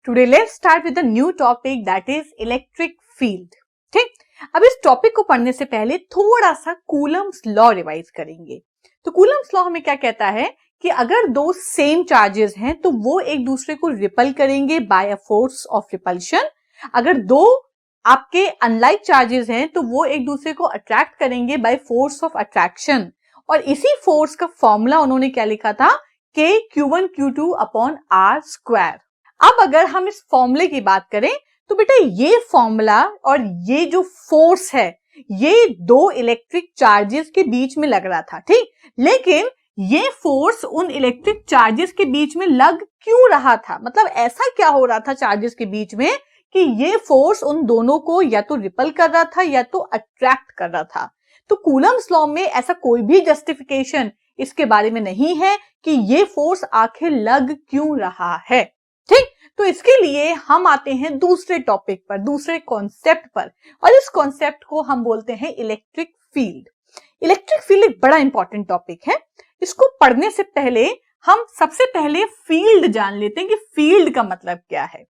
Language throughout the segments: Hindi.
Today let's start with a new topic that is electric field. ठीक, अब इस टॉपिक को पढ़ने से पहले थोड़ा सा कूलम्स लॉ रिवाइज करेंगे। तो कूलम्स लॉ हमें क्या कहता है कि अगर दो सेम चार्जेस हैं तो वो एक दूसरे को रिपल करेंगे by a force of repulsion. अगर दो आपके अनलाइक चार्जेस हैं तो वो एक दूसरे को अट्रैक्ट करेंगे बाय फोर्स ऑफ अट्रैक्शन। और इसी फोर्स का फॉर्मूला उन्होंने क्या लिखा था, K Q1 Q2 upon R square. अब अगर हम इस फॉर्मूले की बात करें तो बेटा ये फॉर्मूला और ये जो फोर्स है ये दो इलेक्ट्रिक चार्जेस के बीच में लग रहा था, ठीक, लेकिन ये फोर्स उन इलेक्ट्रिक चार्जेस के बीच में लग क्यों रहा था, मतलब ऐसा क्या हो रहा था चार्जेस के बीच में कि ये फोर्स उन दोनों को या तो रिपल कर रहा था या तो अट्रैक्ट कर रहा था। तो कूलम्स लॉ में ऐसा कोई भी जस्टिफिकेशन इसके बारे में नहीं है कि ये फोर्स आखिर लग क्यों रहा है, ठीक। तो इसके लिए हम आते हैं दूसरे टॉपिक पर, दूसरे कॉन्सेप्ट पर, और इस कॉन्सेप्ट को हम बोलते हैं इलेक्ट्रिक फील्ड। इलेक्ट्रिक फील्ड एक बड़ा इंपॉर्टेंट टॉपिक है। इसको पढ़ने से पहले हम सबसे पहले फील्ड जान लेते हैं कि फील्ड का मतलब क्या है।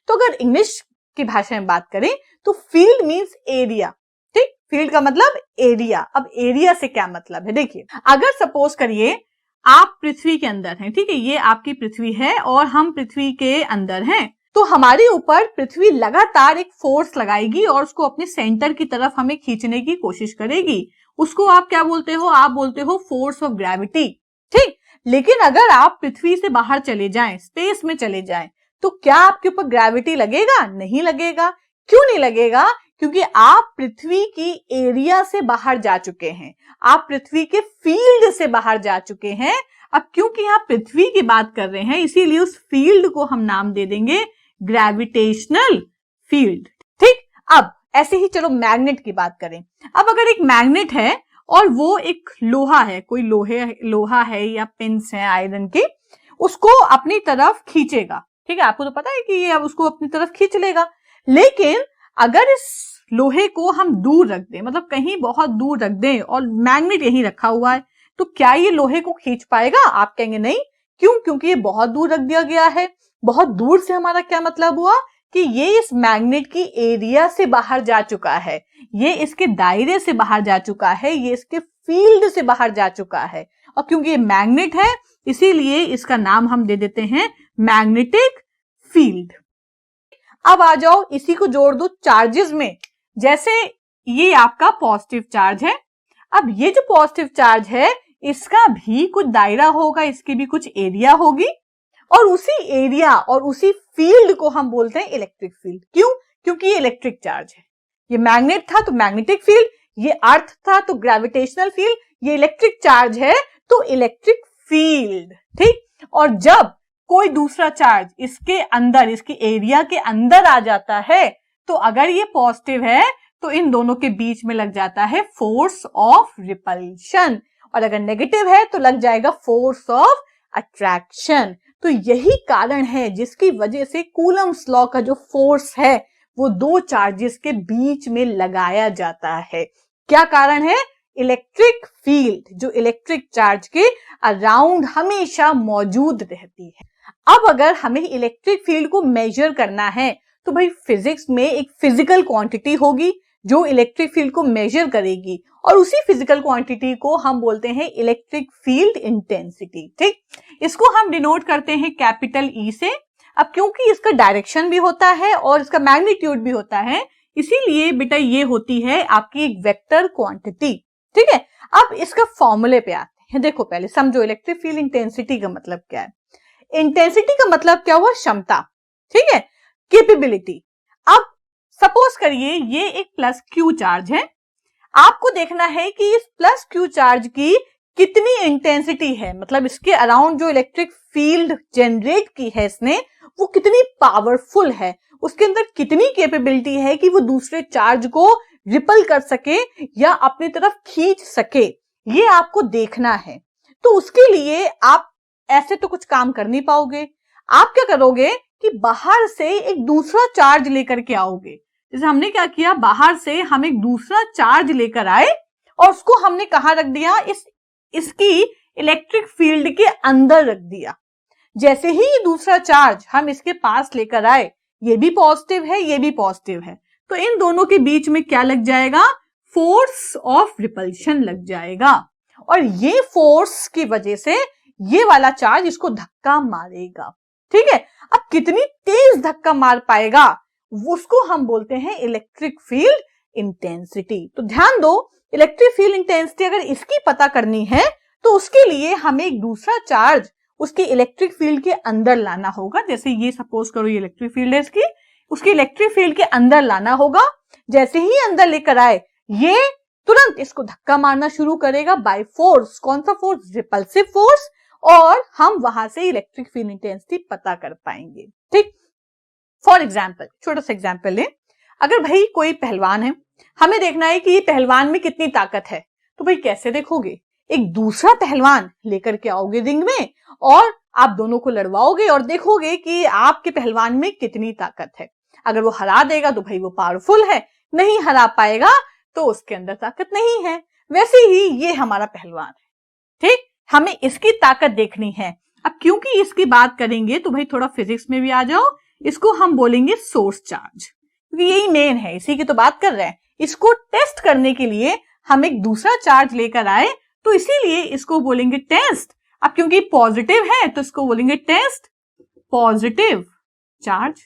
तो अगर इंग्लिश की भाषा में बात करें तो फील्ड मींस एरिया, ठीक, फील्ड का मतलब एरिया। अब एरिया से क्या मतलब है, देखिए अगर सपोज करिए आप पृथ्वी के अंदर हैं, ठीक है, ये आपकी पृथ्वी है और हम पृथ्वी के अंदर हैं, तो हमारे ऊपर पृथ्वी लगातार एक फोर्स लगाएगी और उसको अपने सेंटर की तरफ हमें खींचने की कोशिश करेगी। उसको आप क्या बोलते हो, आप बोलते हो फोर्स ऑफ ग्रेविटी, ठीक। लेकिन अगर आप पृथ्वी से बाहर चले जाएं, स्पेस में चले जाएं, तो क्या आपके ऊपर ग्रेविटी लगेगा? नहीं लगेगा। क्यों नहीं लगेगा? क्योंकि आप पृथ्वी की एरिया से बाहर जा चुके हैं, आप पृथ्वी के फील्ड से बाहर जा चुके हैं। अब क्योंकि आप पृथ्वी की बात कर रहे हैं इसीलिए उस फील्ड को हम नाम दे देंगे ग्रेविटेशनल फील्ड, ठीक। अब ऐसे ही चलो मैग्नेट की बात करें। अब अगर एक मैग्नेट है और वो एक लोहा है, कोई लोहा है या पिंस है आयरन के, उसको अपनी तरफ खींचेगा, ठीक है, आपको तो पता है कि ये अब उसको अपनी तरफ खींच लेगा। लेकिन अगर इस लोहे को हम दूर रख दें, मतलब कहीं बहुत दूर रख दें और मैग्नेट यहीं रखा हुआ है, तो क्या ये लोहे को खींच पाएगा? आप कहेंगे नहीं। क्यों? क्योंकि ये बहुत दूर रख दिया गया है। बहुत दूर से हमारा क्या मतलब हुआ कि ये इस मैग्नेट की एरिया से बाहर जा चुका है, ये इसके दायरे से बाहर जा चुका है, ये इसके फील्ड से बाहर जा चुका है। और क्योंकि ये मैग्नेट है इसीलिए इसका नाम हम दे देते हैं मैग्नेटिक फील्ड। अब आ जाओ इसी को जोड़ दो चार्जेस में। जैसे ये आपका पॉजिटिव चार्ज है, अब ये जो पॉजिटिव चार्ज है इसका भी कुछ दायरा होगा, इसकी भी कुछ एरिया होगी, और उसी एरिया और उसी फील्ड को हम बोलते हैं इलेक्ट्रिक फील्ड। क्यों? क्योंकि ये इलेक्ट्रिक चार्ज है। ये मैग्नेट था तो मैग्नेटिक फील्ड, ये अर्थ था तो ग्रेविटेशनल फील्ड, ये इलेक्ट्रिक चार्ज है तो इलेक्ट्रिक फील्ड, ठीक। और जब कोई दूसरा चार्ज इसके अंदर, इसकी एरिया के अंदर आ जाता है, तो अगर ये पॉजिटिव है तो इन दोनों के बीच में लग जाता है फोर्स ऑफ रिपल्शन, और अगर नेगेटिव है तो लग जाएगा फोर्स ऑफ अट्रैक्शन। तो यही कारण है जिसकी वजह से कूलम्स लॉ का जो फोर्स है वो दो चार्जेस के बीच में लगाया जाता है। क्या कारण है? इलेक्ट्रिक फील्ड, जो इलेक्ट्रिक चार्ज के अराउंड हमेशा मौजूद रहती है। अब अगर हमें इलेक्ट्रिक फील्ड को मेजर करना है तो भाई फिजिक्स में एक फिजिकल क्वांटिटी होगी जो इलेक्ट्रिक फील्ड को मेजर करेगी, और उसी फिजिकल क्वांटिटी को हम बोलते हैं इलेक्ट्रिक फील्ड इंटेंसिटी, ठीक। इसको हम डिनोट करते हैं कैपिटल ई से। अब क्योंकि इसका डायरेक्शन भी होता है और इसका मैग्नीट्यूड भी होता है, इसीलिए बेटा ये होती है आपकी एक वेक्टर क्वांटिटी, ठीक है। अब इसका फॉर्मूले पे आते हैं। देखो पहले समझो इलेक्ट्रिक फील्ड इंटेंसिटी का मतलब क्या है। इंटेंसिटी का मतलब क्या हुआ? क्षमता, ठीक है, कैपेबिलिटी। अब सपोज करिए ये एक प्लस क्यू चार्ज है, आपको देखना है कि इस प्लस क्यू चार्ज की कितनी इंटेंसिटी है, मतलब इसके अराउंड जो इलेक्ट्रिक फील्ड जनरेट की है इसने वो कितनी पावरफुल है, उसके अंदर कितनी कैपेबिलिटी है कि वो दूसरे चार्ज को रिपल कर सके या अपनी तरफ खींच सके, ये आपको देखना है। तो उसके लिए आप ऐसे तो कुछ काम कर नहीं पाओगे। आप क्या करोगे कि बाहर से एक दूसरा चार्ज लेकर के आओगे। जैसे हमने क्या किया, बाहर से हम एक दूसरा चार्ज लेकर आए और उसको हमने कहां रख दिया? इस इसकी इलेक्ट्रिक फील्ड के अंदर रख दिया। जैसे ही ये दूसरा चार्ज हम इसके पास लेकर आए, ये भी पॉजिटिव है, ये भी पॉजिटिव है, तो इन दोनों के बीच में क्या लग जाएगा? फोर्स ऑफ रिपल्शन लग जाएगा। और ये फोर्स की वजह से ये वाला चार्ज इसको धक्का मारेगा। ठीक है, अब कितनी तेज धक्का मार पाएगा उसको हम बोलते हैं इलेक्ट्रिक फील्ड इंटेंसिटी। तो ध्यान दो, इलेक्ट्रिक फील्ड इंटेंसिटी अगर इसकी पता करनी है तो उसके लिए हमें एक दूसरा चार्ज उसके इलेक्ट्रिक फील्ड के अंदर लाना होगा। जैसे ये सपोज करो ये इलेक्ट्रिक फील्ड है इसकी, उसकी इलेक्ट्रिक फील्ड के अंदर लाना होगा। जैसे ही अंदर लेकर आए, ये तुरंत इसको धक्का मारना शुरू करेगा बाय फोर्स। कौन सा फोर्स? Repulsive force. और हम वहां से इलेक्ट्रिक फील्ड इंटेंसिटी पता कर पाएंगे। ठीक, फॉर एग्जाम्पल, छोटा सा एग्जाम्पल लें। अगर भाई कोई पहलवान है, हमें देखना है कि ये पहलवान में कितनी ताकत है, तो भाई कैसे देखोगे? एक दूसरा पहलवान लेकर के आओगे रिंग में और आप दोनों को लड़वाओगे और देखोगे कि आपके पहलवान में कितनी ताकत है। अगर वो हरा देगा तो भाई वो पावरफुल है, नहीं हरा पाएगा तो उसके अंदर ताकत नहीं है। वैसे ही ये हमारा पहलवान है। ठीक, हमें इसकी ताकत देखनी है। अब क्योंकि इसकी बात करेंगे तो भाई थोड़ा फिजिक्स में भी आ जाओ। इसको हम बोलेंगे सोर्स चार्ज, क्योंकि यही मेन है, इसी की तो बात कर रहे हैं। इसको टेस्ट करने के लिए हम एक दूसरा चार्ज लेकर आए, तो इसीलिए इसको बोलेंगे टेस्ट। अब क्योंकि पॉजिटिव है तो इसको बोलेंगे टेस्ट पॉजिटिव चार्ज।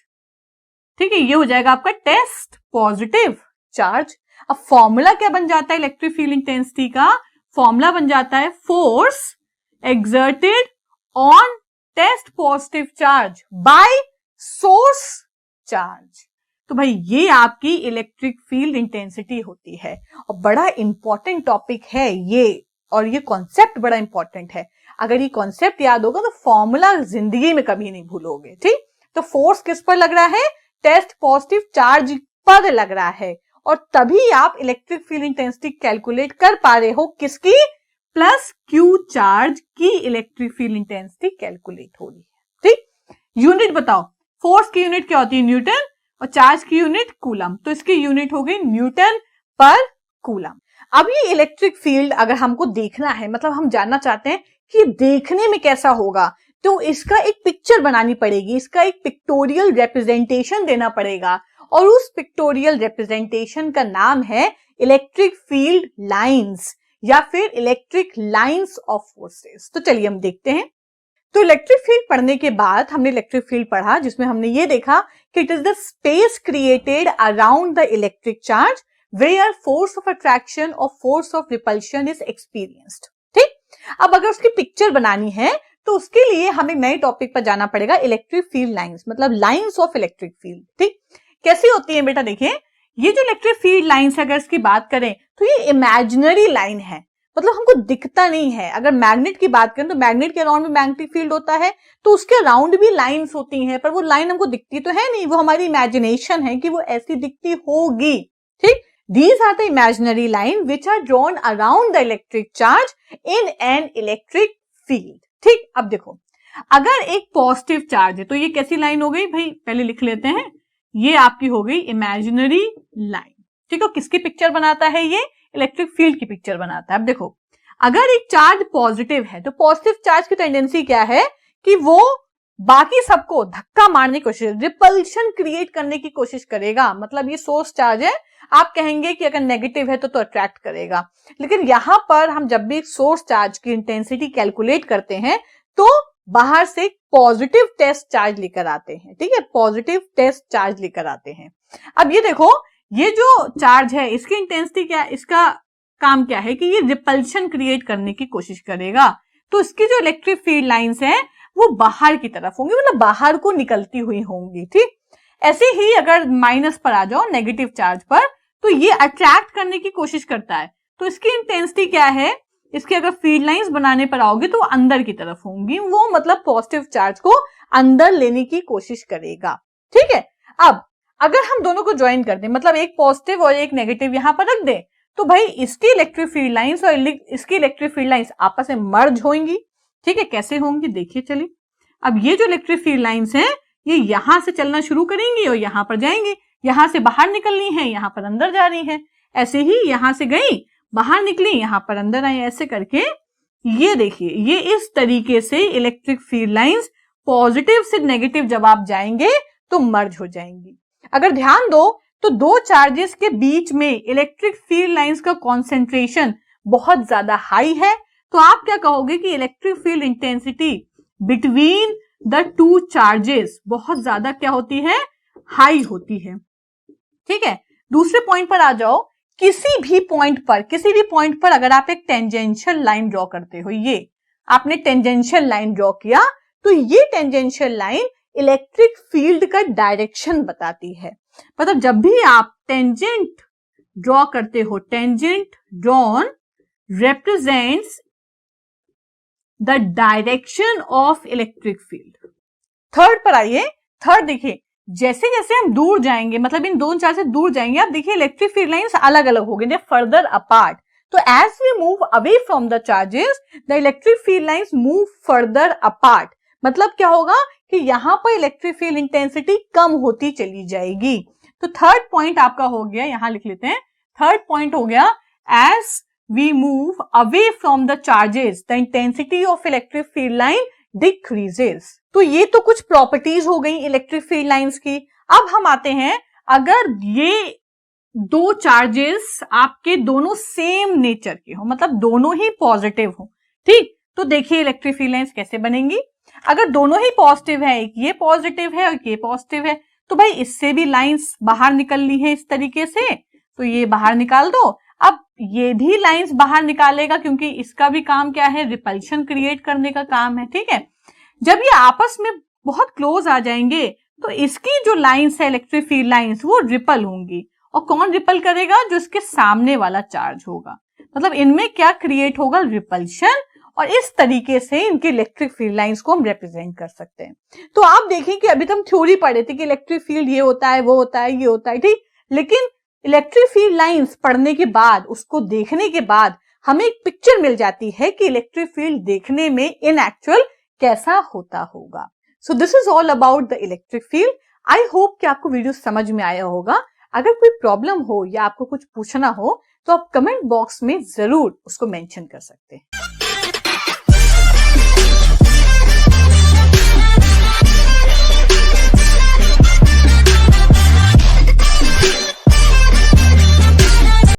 ठीक है, ये हो जाएगा आपका टेस्ट पॉजिटिव चार्ज। अब फॉर्मूला क्या बन जाता है इलेक्ट्रिक फील्ड इंटेंसिटी का? फॉर्मूला बन जाता है force exerted on test positive charge by source charge. तो भाई ये आपकी इलेक्ट्रिक फील्ड इंटेंसिटी होती है और बड़ा इंपॉर्टेंट टॉपिक है ये, और ये कॉन्सेप्ट बड़ा इंपॉर्टेंट है। अगर ये कॉन्सेप्ट याद होगा तो फॉर्मूला जिंदगी में कभी नहीं भूलोगे। ठीक, तो फोर्स किस पर लग रहा है? टेस्ट पॉजिटिव चार्ज पर लग रहा है, और तभी आप इलेक्ट्रिक फील्ड इंटेंसिटी कैलकुलेट कर पा रहे हो। किसकी? प्लस क्यू चार्ज की इलेक्ट्रिक फील्ड इंटेंसिटी कैलकुलेट हो रही है। ठीक, यूनिट बताओ। फोर्स की यूनिट क्या होती है? न्यूटन, और चार्ज की यूनिट कूलम, तो इसकी यूनिट हो गई न्यूटन पर कूलम। अब ये इलेक्ट्रिक फील्ड अगर हमको देखना है, मतलब हम जानना चाहते हैं कि देखने में कैसा होगा, तो इसका एक पिक्चर बनानी पड़ेगी, इसका एक पिक्टोरियल रिप्रेजेंटेशन देना पड़ेगा, और उस पिक्टोरियल रिप्रेजेंटेशन का नाम है इलेक्ट्रिक फील्ड लाइंस या फिर इलेक्ट्रिक लाइंस ऑफ फोर्सेस। तो चलिए हम देखते हैं। तो इलेक्ट्रिक फील्ड पढ़ने के बाद हमने इलेक्ट्रिक फील्ड पढ़ा, जिसमें हमने ये देखा कि it is the space created around the electric charge where force of attraction और force of repulsion is experienced. ठीक, अब अगर उसकी पिक्चर बनानी है तो उसके लिए हमें नए टॉपिक पर जाना पड़ेगा, इलेक्ट्रिक फील्ड लाइंस, मतलब लाइंस ऑफ इलेक्ट्रिक फील्ड। ठीक, कैसी होती है बेटा? देखिए, ये जो इलेक्ट्रिक फील्ड लाइंस है, अगर इसकी बात करें तो ये इमेजिनरी लाइन है, मतलब हमको दिखता नहीं है। अगर मैग्नेट की बात करें तो मैग्नेट के अराउंड में मैग्नेटिक फील्ड होता है, तो उसके अराउंड भी लाइंस होती हैं, पर वो लाइन हमको दिखती तो है नहीं, वो हमारी इमेजिनेशन है कि वो ऐसी दिखती होगी। ठीक, these are the imaginary line which are drawn around the electric charge in an electric field। ठीक, अब देखो, अगर एक पॉजिटिव चार्ज है तो ये कैसी लाइन हो गई भाई? पहले लिख लेते हैं, ये आपकी हो गई इमेजिनरी लाइन। ठीक है, किसकी पिक्चर बनाता है? ये इलेक्ट्रिक फील्ड की पिक्चर बनाता है। अब देखो, अगर एक चार्ज पॉजिटिव है तो पॉजिटिव चार्ज की टेंडेंसी क्या है कि वो बाकी सबको धक्का मारने की कोशिश, रिपल्शन क्रिएट करने की कोशिश करेगा। मतलब ये सोर्स चार्ज है, आप कहेंगे कि अगर नेगेटिव है तो अट्रैक्ट करेगा, लेकिन यहां पर हम जब भी सोर्स चार्ज की इंटेंसिटी कैलकुलेट करते हैं तो बाहर से पॉजिटिव टेस्ट चार्ज लेकर आते हैं। ठीक है, पॉजिटिव टेस्ट चार्ज लेकर आते हैं। अब ये देखो, ये जो चार्ज है इसकी इंटेंसिटी क्या है? इसका काम क्या है कि ये रिपल्शन क्रिएट करने की कोशिश करेगा, तो इसकी जो इलेक्ट्रिक फील्ड लाइंस है वो बाहर की तरफ होंगी, मतलब बाहर को निकलती हुई होंगी। ठीक, ऐसे ही अगर माइनस पर आ जाओ, नेगेटिव चार्ज पर, तो ये अट्रैक्ट करने की कोशिश करता है, तो इसकी इंटेंसिटी क्या है? इसकी अगर फील्ड लाइंस बनाने पर आओगे तो अंदर की तरफ होंगी, वो मतलब पॉजिटिव चार्ज को अंदर लेने की कोशिश करेगा। ठीक है, अब अगर हम दोनों को ज्वाइन कर दें, मतलब एक पॉजिटिव और एक नेगेटिव यहां पर रख दें, तो भाई इसकी इलेक्ट्रिक फील्ड लाइंस और इसकी इलेक्ट्रिक फील्ड लाइंस आपस में मर्ज होंगी। ठीक है, कैसे होंगी देखिए चलिए। अब ये जो इलेक्ट्रिक फील्ड लाइंस हैं ये यहां से चलना शुरू करेंगी और यहां पर जाएंगी, यहां से बाहर निकलनी है, यहां पर अंदर जा रही है। ऐसे ही यहां से गई, बाहर निकली, यहां पर अंदर आई, ऐसे करके ये देखिए, ये इस तरीके से इलेक्ट्रिक फील्ड लाइंस पॉजिटिव से नेगेटिव जब आप जाएंगे तो मर्ज हो जाएंगी। अगर ध्यान दो तो दो चार्जेस के बीच में इलेक्ट्रिक फील्ड लाइंस का कॉन्सेंट्रेशन बहुत ज्यादा हाई है, तो आप क्या कहोगे कि electric field intensity between the two charges बहुत ज्यादा क्या होती है, हाई होती है। ठीक है, दूसरे पॉइंट पर आ जाओ। किसी भी पॉइंट पर अगर आप एक टेंजेंशियल लाइन ड्रॉ करते हो, ये आपने टेंजेंशियल लाइन ड्रॉ किया, तो ये टेंजेंशियल लाइन इलेक्ट्रिक फील्ड का डायरेक्शन बताती है। मतलब जब भी आप टेंजेंट ड्रॉ करते हो, tangent drawn represents the direction of electric field। Third पर आइए। थर्ड देखिए, जैसे जैसे हम दूर जाएंगे, मतलब इन दोनों चार्ज से दूर जाएंगे, आप देखिए इलेक्ट्रिक फील्ड लाइंस अलग अलग हो गई, फर्दर अपार्ट। तो as we move away from the charges, the electric field lines move further apart. मतलब क्या होगा कि यहां पर इलेक्ट्रिक फील्ड इंटेंसिटी कम होती चली जाएगी। तो थर्ड पॉइंट आपका हो गया, यहां लिख लेते हैं, थर्ड पॉइंट हो गया, as we move away from the charges, the intensity of electric field line decreases। तो ये तो कुछ प्रॉपर्टीज हो गई इलेक्ट्रिक फील्ड लाइंस की। अब हम आते हैं, अगर ये दो चार्जेस आपके दोनों सेम नेचर के हो, मतलब दोनों ही पॉजिटिव हो, ठीक, तो देखिए इलेक्ट्रिक फील्ड लाइंस कैसे बनेंगी। अगर दोनों ही पॉजिटिव है, एक ये पॉजिटिव है और ये पॉजिटिव है, तो भाई इससे भी लाइंस बाहर निकलनी है इस तरीके से, तो ये बाहर निकाल दो। अब ये भी लाइंस बाहर निकालेगा, क्योंकि इसका भी काम क्या है, रिपल्शन क्रिएट करने का काम है। ठीक है, जब ये आपस में बहुत क्लोज आ जाएंगे तो इसकी जो लाइंस है, इलेक्ट्रिक फील्ड लाइंस, वो रिपल होंगी। और कौन रिपल करेगा, जो इसके सामने वाला चार्ज होगा। मतलब इनमें क्या क्रिएट होगा, रिपल्शन। और इस तरीके से इनके इलेक्ट्रिक फील्ड लाइंस को हम रिप्रेजेंट कर सकते हैं। तो आप देखें कि अभी तो हम थ्योरी पढ़े थे कि इलेक्ट्रिक फील्ड ये होता है, वो होता है, ये होता है, ठीक, लेकिन इलेक्ट्रिक फील्ड लाइंस पढ़ने के बाद, उसको देखने के बाद हमें एक पिक्चर मिल जाती है कि इलेक्ट्रिक फील्ड देखने में इन एक्चुअल कैसा होता होगा। So this is all about the electric field. I hope कि आपको वीडियो समझ में आया होगा। अगर कोई प्रॉब्लम हो या आपको कुछ पूछना हो तो आप कमेंट बॉक्स में जरूर उसको मेंशन कर सकते हैं।